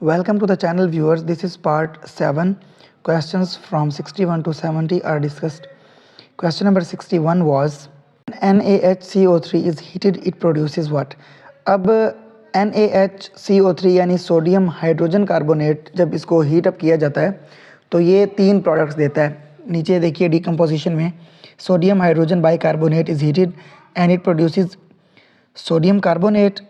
Welcome to the channel viewers. This is part 7. Questions from 61 to 70 are discussed. Question number 61 was NaHCO3 is heated, it produces what? अब NaHCO3 यानी sodium hydrogen carbonate जब इसको heat up किया जाता है तो ये 3 products देता है. नीचे देखिए डिकम्पोजिशन में sodium hydrogen bicarbonate is heated and it produces sodium carbonate,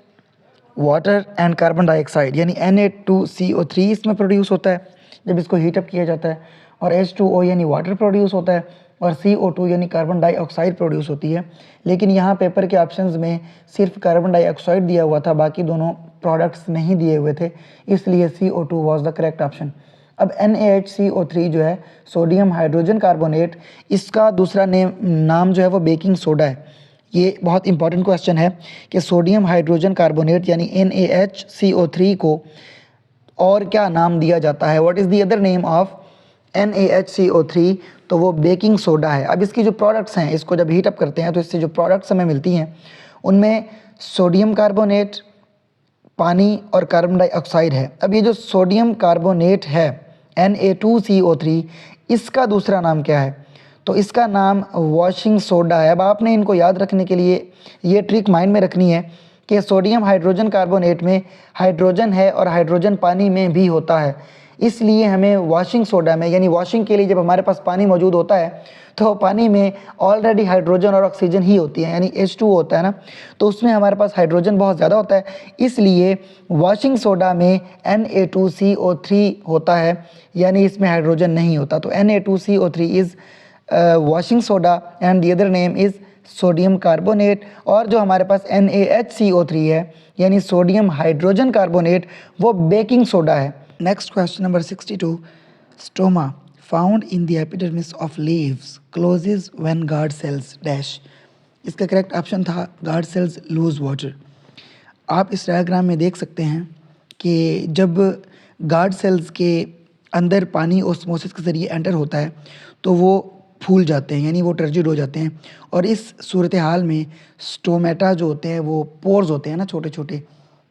water and carbon dioxide यानी Na2CO3 इसमें प्रोड्यूस होता है जब इसको हीटअप किया जाता है, और H2O यानी वाटर प्रोड्यूस होता है, और CO2 यानी कार्बन डाइऑक्साइड प्रोड्यूस होती है. लेकिन यहाँ पेपर के ऑप्शंस में सिर्फ कार्बन डाइऑक्साइड दिया हुआ था, बाकी दोनों प्रोडक्ट्स नहीं दिए हुए थे, इसलिए CO2 was the correct option. अब NaHCO3 जो है सोडियम हाइड्रोजन कार्बोनेट, इसका दूसरा नाम जो है वो बेकिंग सोडा है. ये बहुत इंपॉर्टेंट क्वेश्चन है कि सोडियम हाइड्रोजन कार्बोनेट यानी NaHCO3 को और क्या नाम दिया जाता है. What is the other name of NaHCO3? तो वो बेकिंग सोडा है. अब इसकी जो प्रोडक्ट्स हैं, इसको जब हीट अप करते हैं तो इससे जो प्रोडक्ट्स हमें मिलती हैं उनमें सोडियम कार्बोनेट, पानी और कार्बन डाइऑक्साइड है. अब ये जो सोडियम कार्बोनेट है Na2CO3, इसका दूसरा नाम क्या है? तो इसका नाम वॉशिंग सोडा है. अब आपने इनको याद रखने के लिए ये ट्रिक माइंड में रखनी है कि सोडियम हाइड्रोजन कार्बोनेट में हाइड्रोजन है और हाइड्रोजन पानी में भी होता है, इसलिए हमें वॉशिंग सोडा में यानी वॉशिंग के लिए जब हमारे पास पानी मौजूद होता है तो पानी में ऑलरेडी हाइड्रोजन और ऑक्सीजन ही होती है, यानी H2O होता है ना, तो उसमें हमारे पास हाइड्रोजन बहुत ज़्यादा होता है, इसलिए वॉशिंग सोडा में Na2CO3 होता है, यानी इसमें हाइड्रोजन नहीं होता. तो Na2CO3 is washing soda and the other name is sodium carbonate. और जो हमारे पास NaHCO3 है यानी सोडियम हाइड्रोजन कार्बोनेट, वो बेकिंग सोडा है. Next question number 62. Stoma found in the epidermis of leaves closes when guard cells dash. इसका correct option था गार्ड सेल्स लूज वाटर. आप इस डायग्राम में देख सकते हैं कि जब गार्ड सेल्स के अंदर पानी ओस्मोसिस के ज़रिए एंटर होता है तो वो फूल जाते हैं, यानी वो टर्जिड हो जाते हैं. और इस सूरत हाल में स्टोमेटा जो होते हैं वो पोर्स होते हैं ना, छोटे छोटे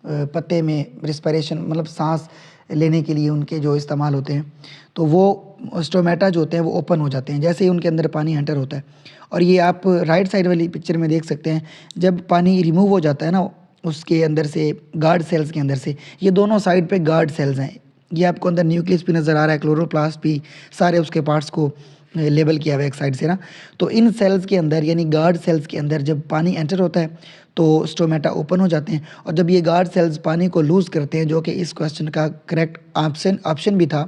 पत्ते में रिस्पिरेशन मतलब सांस लेने के लिए उनके जो इस्तेमाल होते हैं, तो वो स्टोमेटा जो होते हैं वो ओपन हो जाते हैं जैसे ही उनके अंदर पानी एंटर होता है. और ये आप राइट साइड वाली पिक्चर में देख सकते हैं, जब पानी रिमूव हो जाता है ना उसके अंदर से, गार्ड सेल्स के अंदर से, ये दोनों साइड पे गार्ड सेल्स हैं. ये आपको अंदर न्यूक्लियस भी नज़र आ रहा है, क्लोरोप्लास्ट भी, सारे उसके पार्ट्स को लेबल किया हुआ है एक साइड से ना. तो इन सेल्स के अंदर यानी गार्ड सेल्स के अंदर जब पानी एंटर होता है तो स्टोमेटा ओपन हो जाते हैं, और जब ये गार्ड सेल्स पानी को लूज़ करते हैं, जो कि इस क्वेश्चन का करेक्ट ऑप्शन भी था,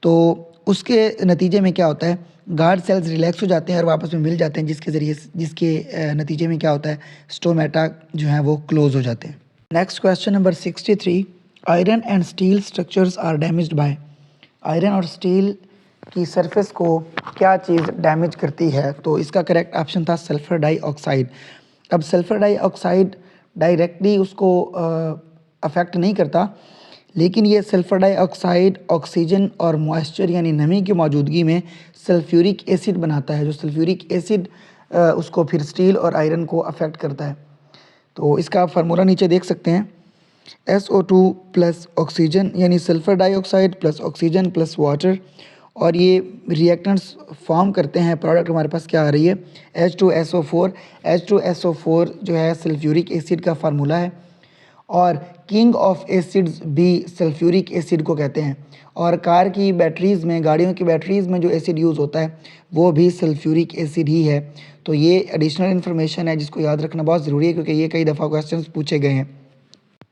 तो उसके नतीजे में क्या होता है, गार्ड सेल्स रिलैक्स हो जाते हैं और वापस में मिल जाते हैं, जिसके नतीजे में क्या होता है, स्टोमेटा जो है वो क्लोज हो जाते हैं. Next question number 63. Iron and steel structures are damaged by. Iron और स्टील की सरफेस को क्या चीज़ डैमेज करती है? तो इसका करेक्ट ऑप्शन था सल्फ़र डाइऑक्साइड. अब सल्फ़र डाइऑक्साइड डायरेक्टली उसको अफेक्ट नहीं करता, लेकिन ये सल्फ़र डाइऑक्साइड ऑक्सीजन और मॉइस्चर यानी नमी की मौजूदगी में सल्फ्यूरिक एसिड बनाता है, जो सल्फ्यूरिक एसिड उसको फिर स्टील और आयरन को अफेक्ट करता है. तो इसका आप फार्मूला नीचे देख सकते हैं, SO2 प्लस ऑक्सीजन यानी sulphur dioxide plus oxygen plus water, और ये रिएक्टेंट्स फॉर्म करते हैं. प्रोडक्ट हमारे पास क्या आ रही है, H2SO4. H2SO4 जो है सल्फ्यूरिक एसिड का फार्मूला है, और किंग ऑफ एसिड्स भी सल्फ्यूरिक एसिड को कहते हैं. और कार की बैटरीज़ में, गाड़ियों की बैटरीज़ में जो एसिड यूज़ होता है वो भी सल्फ्यूरिक एसिड ही है. तो ये एडिशनल इन्फॉर्मेशन है जिसको याद रखना बहुत ज़रूरी है, क्योंकि ये कई दफ़ा क्वेश्चन पूछे गए हैं.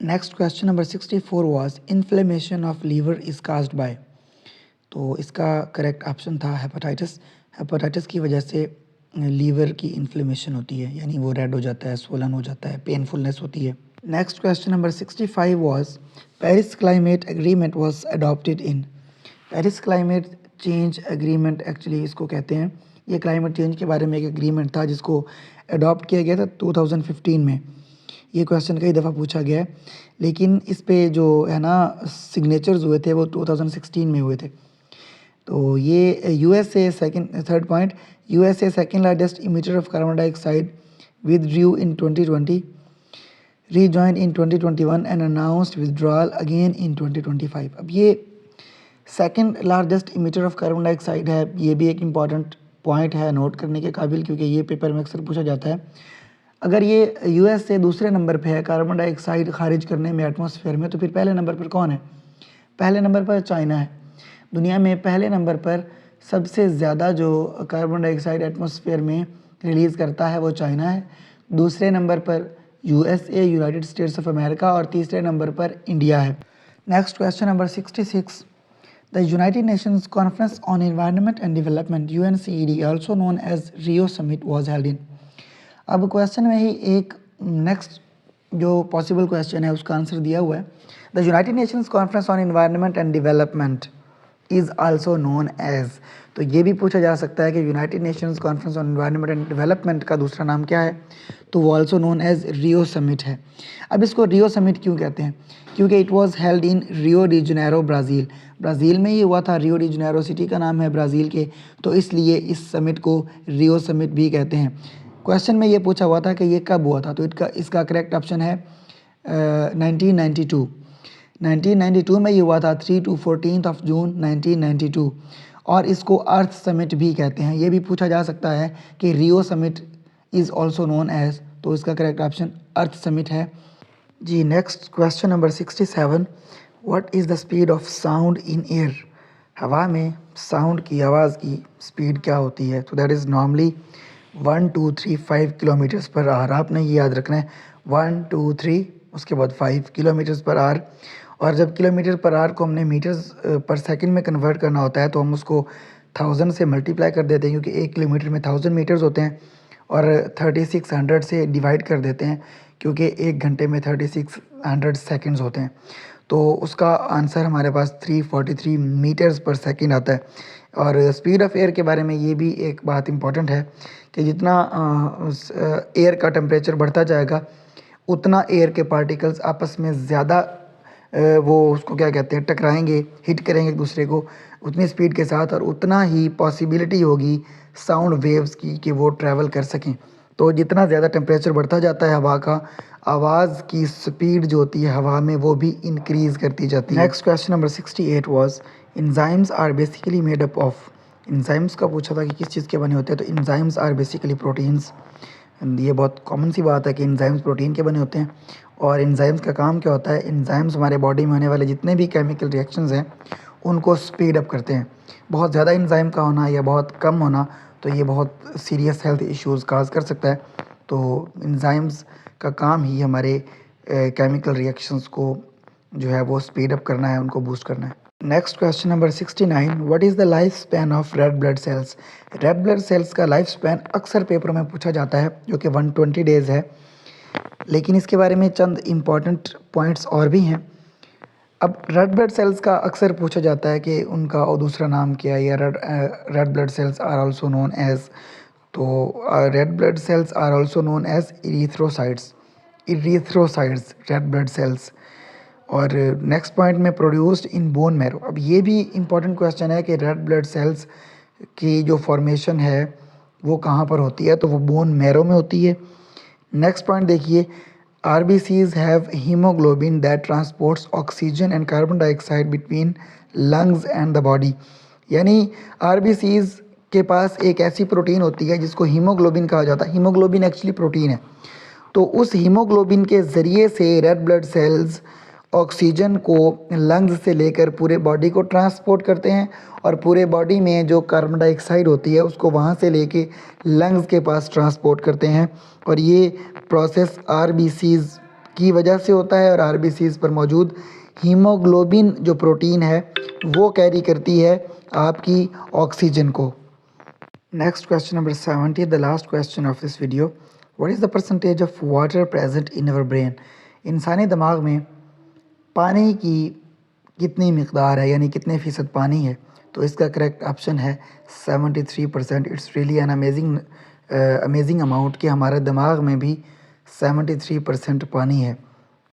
Next question number 64 was inflammation of liver is caused by. तो इसका करेक्ट ऑप्शन था हेपेटाइटिस. हेपेटाइटिस की वजह से लीवर की इन्फ्लेमेशन होती है, यानी वो रेड हो जाता है, स्वोलन हो जाता है, पेनफुलनेस होती है. Next question number 65 was Paris climate agreement was adopted in. Paris climate change agreement actually इसको कहते हैं. ये क्लाइमेट चेंज के बारे में एक एग्रीमेंट था जिसको अडॉप्ट किया गया था 2015 में. ये क्वेश्चन कई दफ़ा पूछा गया है, लेकिन इस पे जो है ना सिग्नेचर्स हुए थे वो 2016 में हुए थे. तो ये third point, USA second largest emitter of carbon dioxide withdrew in 2020. rejoined in 2021 and announced withdrawal again in 2025. अब ये second largest emitter of carbon dioxide है। ये भी एक इम्पॉर्टेंट पॉइंट है नोट करने के काबिल, क्योंकि ये पेपर में अक्सर पूछा जाता है। अगर ये यूएस से दूसरे नंबर पे है कार्बन डाइऑक्साइड खारिज करने में एटमॉस्फेयर में, तो फिर पहले नंबर पर कौन है? पहले नंबर पर चाइना है। दुनिया में पहले नंबर पर सबसे ज़्यादा जो कार्बन डाइऑक्साइड एटमॉस्फेयर में रिलीज़ करता है वो चाइना है। दूसरे नंबर पर USA United states of America और तीसरे नंबर पर इंडिया है। Next question number 66। The United Nations Conference on Environment and Development UNCED also known as Rio Summit was held in। अब क्वेश्चन में ही एक नेक्स्ट जो पॉसिबल क्वेश्चन है उसका आंसर दिया हुआ है। The united nations conference on environment and development is also known as, तो ये भी पूछा जा सकता है कि united nations conference on environment and development का दूसरा नाम क्या है, तो वो also known as Rio summit है। अब इसको रियो समिट क्यों कहते हैं? क्योंकि it was held in Rio de Janeiro Brazil. Brazil में ये हुआ था। रियो डी जनेरो सिटी का नाम है ब्राज़ील के, तो इसलिए इस समिट को रियो समिट भी कहते हैं। क्वेश्चन में ये पूछा हुआ था कि ये कब हुआ था, तो इसका करेक्ट ऑप्शन है 1992। 1992 में ये हुआ था 3 to 14 ऑफ जून 1992, और इसको अर्थ समिट भी कहते हैं। ये भी पूछा जा सकता है कि Rio summit is also known as, तो इसका करेक्ट ऑप्शन अर्थ समिट है जी। Next question number 67। What is the speed of sound in air? हवा में साउंड की आवाज़ की स्पीड क्या होती है? तो that is normally 1 2 3 5 kilometres per hour. आपने ये याद रखना है 1 2 3 उसके बाद 5 किलोमीटर्स पर आवर। और जब किलोमीटर पर आवर को हमने मीटर्स पर सेकंड में कन्वर्ट करना होता है तो हम उसको 1000 से मल्टीप्लाई कर देते हैं, क्योंकि 1 किलोमीटर में 1000 मीटर्स होते हैं, और 3600 से डिवाइड कर देते हैं क्योंकि 1 घंटे में 3600 सेकंड्स होते हैं। तो उसका आंसर हमारे पास 343 मीटर्स पर सेकंड आता है। और स्पीड ऑफ एयर के बारे में ये भी एक बात इम्पॉर्टेंट है कि जितना एयर का टेम्परेचर बढ़ता जाएगा उतना एयर के पार्टिकल्स आपस में ज़्यादा वो उसको क्या कहते हैं टकराएंगे, हिट करेंगे एक दूसरे को उतनी स्पीड के साथ, और उतना ही पॉसिबिलिटी होगी साउंड वेव्स की कि वो ट्रैवल कर सकें। तो जितना ज़्यादा टेम्परेचर बढ़ता जाता है हवा का, आवाज़ की स्पीड जो होती है हवा में वो भी इंक्रीज़ करती जाती है। Next question number 68 was enzymes are basically made up of. Enzymes का पूछा था कि किस चीज़ के बने होते हैं, तो एंजाइम्स आर बेसिकली प्रोटीन्स। ये बहुत कॉमन सी बात है कि एंजाइम्स प्रोटीन के बने होते हैं। और एंजाइम्स का काम क्या होता है? एंजाइम्स हमारे बॉडी में होने वाले जितने भी केमिकल रिएक्शंस हैं उनको स्पीड अप करते हैं। बहुत ज़्यादा एंजाइम का होना या बहुत कम होना तो ये बहुत सीरियस हेल्थ इश्यूज़ काज कर सकता है। तो एंजाइम्स का काम ही हमारे केमिकल रिएक्शंस को जो है वो स्पीड अप करना है, उनको बूस्ट करना है। Next question number 69। What is the life span of red blood sales? Red blood sales का लाइफ स्पैन अक्सर पेपरों में पूछा जाता है, जो कि 120 डेज़ है, लेकिन इसके बारे में चंद इम्पॉर्टेंट पॉइंट्स और भी हैं। अब रेड ब्लड सेल्स का अक्सर पूछा जाता है कि उनका और दूसरा नाम क्या है, या red blood cells are also known as. तो red blood cells are also known as erythrocytes. Red blood cells. और नेक्स्ट पॉइंट में प्रोड्यूस्ड इन बोन मैरो। अब ये भी इम्पॉर्टेंट क्वेश्चन है कि रेड ब्लड सेल्स की जो फॉर्मेशन है वो कहाँ पर होती है, तो वो बोन मैरो में होती है। नेक्स्ट पॉइंट देखिए, RBCs have hemoglobin that transports oxygen and carbon dioxide between lungs and the body। यानी RBCs के पास एक ऐसी प्रोटीन होती है जिसको हीमोग्लोबिन कहा जाता है। हीमोग्लोबिन एक्चुअली प्रोटीन है। तो उस हीमोग्लोबिन के ज़रिए से रेड ब्लड सेल्स ऑक्सीजन को लंग्स से लेकर पूरे बॉडी को ट्रांसपोर्ट करते हैं, और पूरे बॉडी में जो कार्बन डाइऑक्साइड होती है उसको वहाँ से लेके लंग्स के पास ट्रांसपोर्ट करते हैं। और ये प्रोसेस RBCs की वजह से होता है, और RBCs पर मौजूद हीमोग्लोबिन जो प्रोटीन है वो कैरी करती है आपकी ऑक्सीजन को। Next question number 70, the last question of this video. What is the percentage of water present in our brain? इंसानी दिमाग में पानी की कितनी मिकदार है, यानी कितने फ़ीसद पानी है? तो इसका करेक्ट ऑप्शन है 73%। It's really an amazing amount कि हमारे दिमाग में भी 73% पानी है।